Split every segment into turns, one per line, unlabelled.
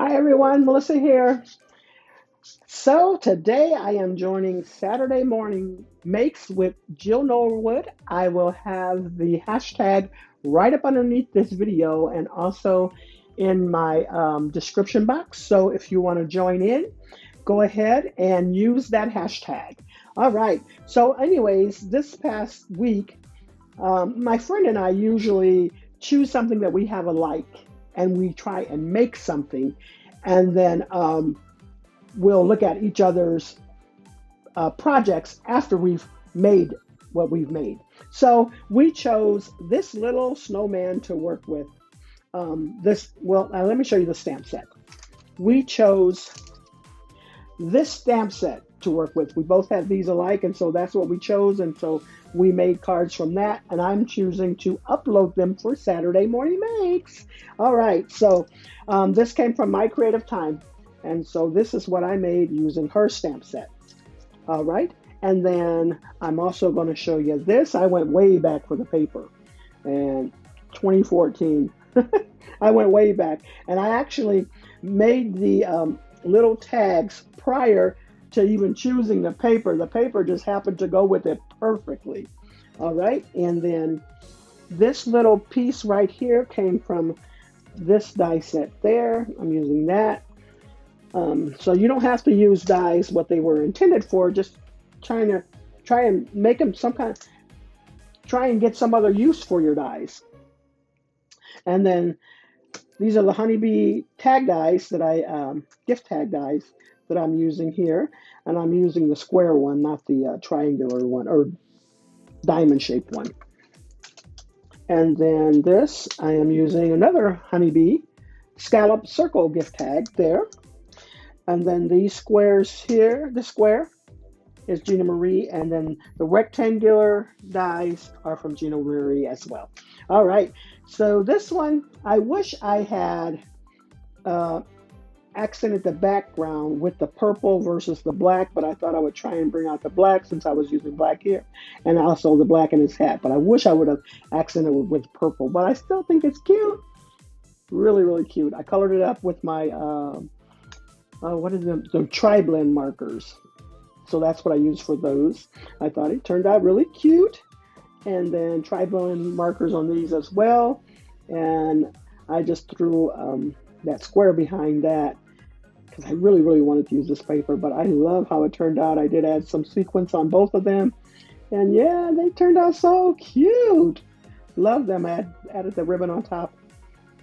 Hi everyone, Melissa here. So today I am joining Saturday Morning Makes with Jill Norwood. I will have the hashtag right up underneath this video and also in my description box. So if you want to join in, go ahead and use that hashtag. All right. So, anyways, this past week, my friend and I usually choose something that we have alike and we try and make something. And then we'll look at each other's projects after we've made what we've made. So we chose this little snowman to work with. Let me show you the stamp set. We chose this stamp set to work with. We both had these alike, and so that's what we chose. And so we made cards from that, and I'm choosing to upload them for Saturday Morning Makes. All right, so this came from my creative time. And so this is what I made using her stamp set. All right. And then I'm also going to show you this. I went way back for the paper. And 2014, I went way back. And I actually made the little tags prior to even choosing the paper. The paper just happened to go with it perfectly. All right. And then this little piece right here came from this die set there. I'm using that. So you don't have to use dies what they were intended for, just try and make them try and get some other use for your dies. And then these are the honeybee tag dies that gift tag dies that I'm using here. And I'm using the square one, not the triangular one or diamond shaped one. And then this, I am using another honeybee scallop circle gift tag there. And then these squares here, the square is Gina Marie, and then the rectangular dies are from Gina Marie as well. All right, so this one, I wish I had accented the background with the purple versus the black, but I thought I would try and bring out the black since I was using black here, and also the black in his hat. But I wish I would have accented with purple, but I still think it's cute. Really, really cute. I colored it up with my what is them? The tri-blend markers. So that's what I use for those. I thought it turned out really cute. And then tri-blend markers on these as well. And I just threw that square behind that because I really, really wanted to use this paper. But I love how it turned out. I did add some sequins on both of them. And yeah, they turned out so cute. Love them. I added the ribbon on top.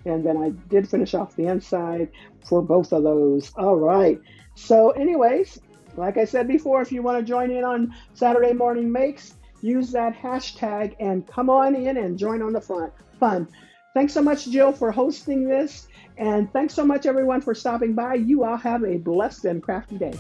And then I did finish off the inside for both of those. All right. So anyways, like I said before, if you want to join in on Saturday Morning Makes, use that hashtag and come on in and join on the fun. Thanks so much, Jill, for hosting this. And thanks so much, everyone, for stopping by. You all have a blessed and crafty day.